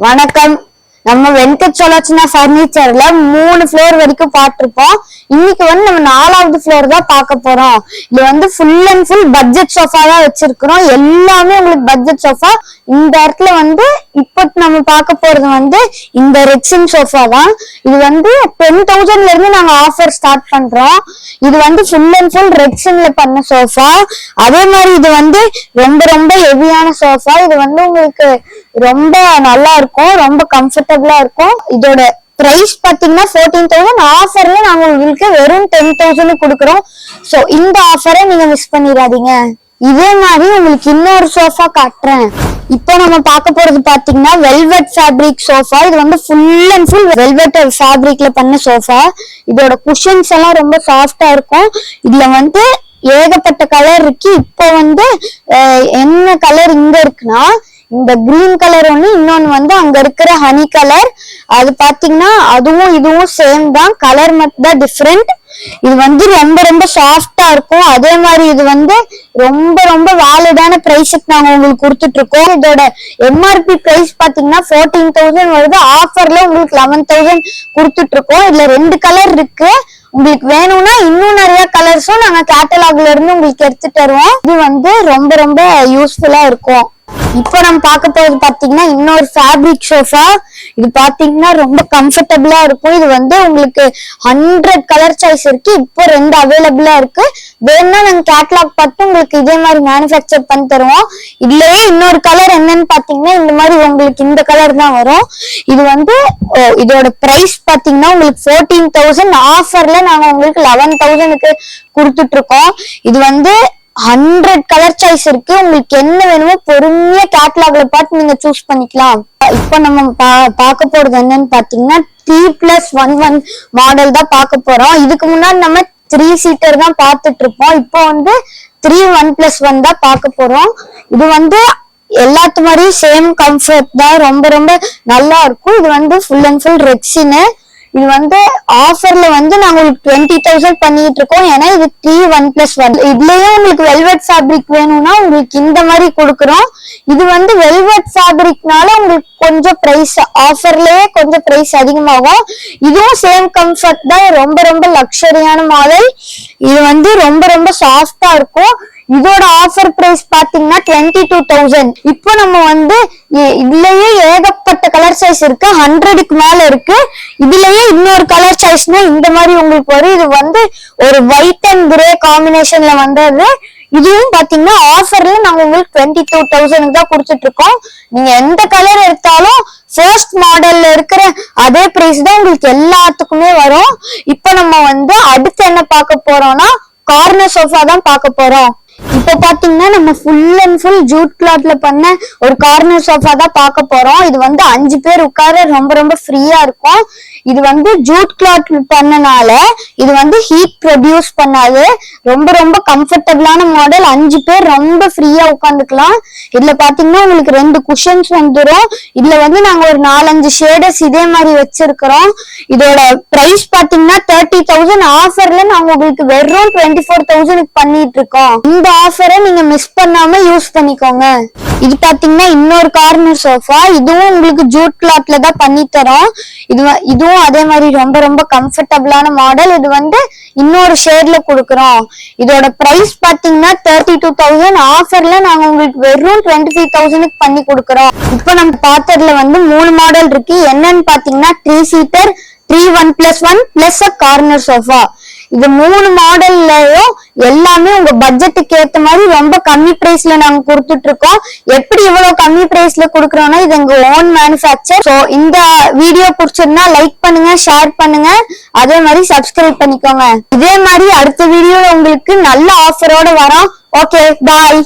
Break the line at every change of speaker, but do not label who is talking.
வணக்கம். நம்ம வெங்கட் சொலாச்சனா பர்னிச்சர்ல 3 ஃப்ளோர் வரைக்கும் பார்த்திருப்போம். இன்னைக்கு நம்ம 4வது ஃப்ளோர் தான் பார்க்க போறோம். இது full and full budget sofa தான் வச்சிருக்கிறோம். எல்லாமே உங்களுக்கு பட்ஜெட் சோஃபா. இந்த இடத்துல இப்போ நம்ம பார்க்க போறது இந்த ரெக்ஸின் சோஃபா தான். இது 10,000ல இருந்து நாங்க ஆஃபர் ஸ்டார்ட் பண்றோம். இது ஃபுல் அண்ட் ஃபுல் ரெக்ஸின்ல பண்ண சோஃபா. அதே மாதிரி இது ரொம்ப ரொம்ப ஹெவியான சோஃபா. இது உங்களுக்கு ரொம்ப நல்லா இருக்கும், ரொம்ப கம்ஃபர்டபுளா இருக்கும். இதோட பிரைஸ் பாத்தீங்கன்னா 14,000. ஆஃபர்ல நாங்க உங்களுக்கு வெறும் 10,000 கொடுக்குறோம். சோ இந்த ஆஃபரை நீங்க மிஸ் பண்ணிடாதீங்க. இதே மாதிரி உங்களுக்கு இன்னொரு சோஃபா காட்டுறேன். இப்போ நம்ம பார்க்க போறது பாத்தீங்கன்னா வெல்வெட் ஃபேப்ரிக் சோஃபா. இது ஃபுல் அண்ட் ஃபுல் வெல்வெட் ஃபேப்ரிக்ல பண்ண சோஃபா. இதோட குஷன்ஸ் எல்லாம் ரொம்ப சாஃப்டா இருக்கும். இதுல ஏகப்பட்ட கலர் இருக்கு. இப்போ என்ன கலர் இங்க இருக்குன்னா இந்த கிரீன் கலர் ஒண்ணு, இன்னொன்னு அங்க இருக்கிற ஹனி கலர். அது பாத்தீங்கன்னா அதுவும் இதுவும் சேம் தான், கலர் மட்டும் தான் டிஃபரெண்ட். இது ரொம்ப ரொம்ப சாஃப்டா இருக்கும். அதே மாதிரி இது ரொம்ப ரொம்ப வேலிடான பிரைஸுக்கு நாங்க உங்களுக்கு கொடுத்துட்டு இருக்கோம். இதோட எம்ஆர்பி பிரைஸ் பாத்தீங்கன்னா 14,000 வருது. ஆஃபர்ல உங்களுக்கு 11,000 கொடுத்துட்டு இருக்கோம். இதுல 2 கலர் இருக்கு. உங்களுக்கு வேணும்னா இன்னும் நிறைய கலர்ஸும் நாங்க கேட்டலாக்ல இருந்து உங்களுக்கு எடுத்துட்டு தருவோம். இது ரொம்ப ரொம்ப யூஸ்ஃபுல்லா இருக்கும். இப்போ நம்ம பார்க்க போறது பாத்தீங்கன்னா இன்னொரு ஃபேப்ரிக் சோஃபா. இது பாத்தீங்கன்னா ரொம்ப கம்ஃபர்டபுளா இருக்கும். இது உங்களுக்கு 100 கலர் சாய்ஸ் இருக்கு. இப்போ 2 அவைலபிளா இருக்கு. வேணும்னா நாங்க கேட்டலாக் பார்த்து உங்களுக்கு இதே மாதிரி மேனுஃபேக்சர் பண்ணி தருவோம். இதுலயே இன்னொரு கலர் என்னன்னு பாத்தீங்கன்னா இந்த மாதிரி உங்களுக்கு இந்த கலர் தான் வரும். இது இதோட பிரைஸ் பாத்தீங்கன்னா உங்களுக்கு 14,000. ஆஃபர்ல நாங்க உங்களுக்கு 11,000க்கு கொடுத்துட்டு இருக்கோம். இது 100 கலர் சாய்ஸ் இருக்கு. உங்களுக்கு என்ன வேணுமோ பொறுமையா கேட்டலாக்ல பார்த்து நீங்க சூஸ் பண்ணிக்கலாம். இப்போ நம்ம பார்க்க போறது என்னன்னு பாத்தீங்கன்னா 3+1 மாடல் தான் பார்க்க போறோம். இதுக்கு முன்னாடி நம்ம 3 சீட்டர் தான் பார்த்துட்டு இருப்போம். இப்போ 3+1 தான் பார்க்க போறோம். இது எல்லாத்து மாதிரியும் சேம் கம்ஃபர்ட் தான், ரொம்ப ரொம்ப நல்லா இருக்கும். இது ஃபுல் அண்ட் ஃபுல் ரெக்ஸின். இது ஆஃபர்ல நாங்க உங்களுக்கு 20,000 பண்ணிட்டு இருக்கோம். ஏன்னா இது 3+1. இதுலயே உங்களுக்கு வெல்வெட் ஃபேப்ரிக் வேணும்னா உங்களுக்கு இந்த மாதிரி கொடுக்குறோம். இது வெல்வெட் ஃபேப்ரிக்னால உங்களுக்கு கொஞ்சம் பிரைஸ் ஆஃபர்லயே கொஞ்சம் பிரைஸ் அதிகமாகும். இதுவும் சேம் கம்ஃபர்ட் தான், ரொம்ப ரொம்ப லக்ஸரியான மாடல். இது ரொம்ப ரொம்ப சாஃப்டா இருக்கும். இதோட ஆஃபர் பிரைஸ் பாத்தீங்கன்னா 22,000. இப்போ நம்ம இதுலயே ஏகப்பட்ட கலர் சைஸ் இருக்கு. 100க்கு மேல இருக்கு. இதுலயே இன்னொரு கலர் சாய்ஸ்னா இந்த மாதிரி உங்களுக்கு வரும். இது ஒரு ஒயிட் அண்ட் கிரே காம்பினேஷன்ல வந்தது. இதுவும் பாத்தீங்கன்னா ஆஃபர்ல நாங்க உங்களுக்கு 22,000 தான் கொடுத்துட்டு இருக்கோம். நீங்க எந்த கலர் எடுத்தாலும் ஃபர்ஸ்ட் மாடல்ல இருக்கிற அதே பிரைஸ் தான் உங்களுக்கு எல்லாத்துக்குமே வரும். இப்போ நம்ம அடுத்து என்ன பார்க்க போறோம்னா கார்னர் சோஃபா தான் பார்க்க போறோம். இப்ப பாத்தீங்கன்னா நம்ம ஃபுல் அண்ட் ஃபுல் ஜூட் கிளாத்ல பண்ண ஒரு கார்னர் சோஃபா தான் பார்க்க போறோம். இது 5 பேர் உட்கார ரொம்ப ரொம்ப ஃப்ரீயா இருக்கும். இது ஜூட் கிளாத் பண்ணனால இது ஹீட் ப்ரொடியூஸ் பண்ணாது. ரொம்ப ரொம்ப கம்ஃபர்டபுளான மாடல். 5 பேர் ரொம்ப ஃப்ரீயா உட்காந்துக்கலாம். இதுல பாத்தீங்கன்னா உங்களுக்கு 2 குஷன்ஸ் வந்துடும். இதுல நாங்க ஒரு 4-5 ஷேடர்ஸ் இதே மாதிரி வச்சிருக்கிறோம். இதோட பிரைஸ் பாத்தீங்கன்னா 30,000. ஆஃபர்ல நாங்க உங்களுக்கு வெறும் 24,000 பண்ணிட்டு இருக்கோம். இந்த ஆஃபரை நீங்க மிஸ் பண்ணாம யூஸ் பண்ணிக்கோங்க. இது பாத்தீங்கன்னா இன்னொரு கார்னர் சோஃபா. இதுவும் உங்களுக்கு ஜூட் கிளாத்ல தான் பண்ணி தரோம். இதுவும் அதே மாதிரி ரொம்ப ரொம்ப கம்ஃபர்டபுளான மாடல். இது இன்னொரு ஷேட்ல கொடுக்குறோம். இதோட பிரைஸ் பாத்தீங்கன்னா 32,000. ஆஃபர்ல நாங்க உங்களுக்கு வெறும் 25,000க்கு பண்ணி கொடுக்குறோம். இப்போ நம்ம பார்த்ததுல 3 மாடல் இருக்கு. என்னன்னு பாத்தீங்கன்னா 3 சீட்டர், 3+1 பிளஸ் அ கார்னர் சோஃபா. இது 3 மாடல்லயும் எல்லாமே உங்க பட்ஜெட்டுக்கு ஏத்த மாதிரி ரொம்ப கம்மி பிரைஸ்ல நாங்க கொடுத்துட்டு இருக்கோம். எப்படி இவ்வளவு கம்மி பிரைஸ்ல கொடுக்கறோம்னா இது எங்க ஓன் மேனுஃபேக்சர். சோ இந்த வீடியோ பிடிச்சிருந்தா லைக் பண்ணுங்க, ஷேர் பண்ணுங்க, அதே மாதிரி சப்ஸ்கிரைப் பண்ணிக்கோங்க. இதே மாதிரி அடுத்த வீடியோல உங்களுக்கு நல்ல ஆஃபரோட வரோம். ஓகே, பாய்.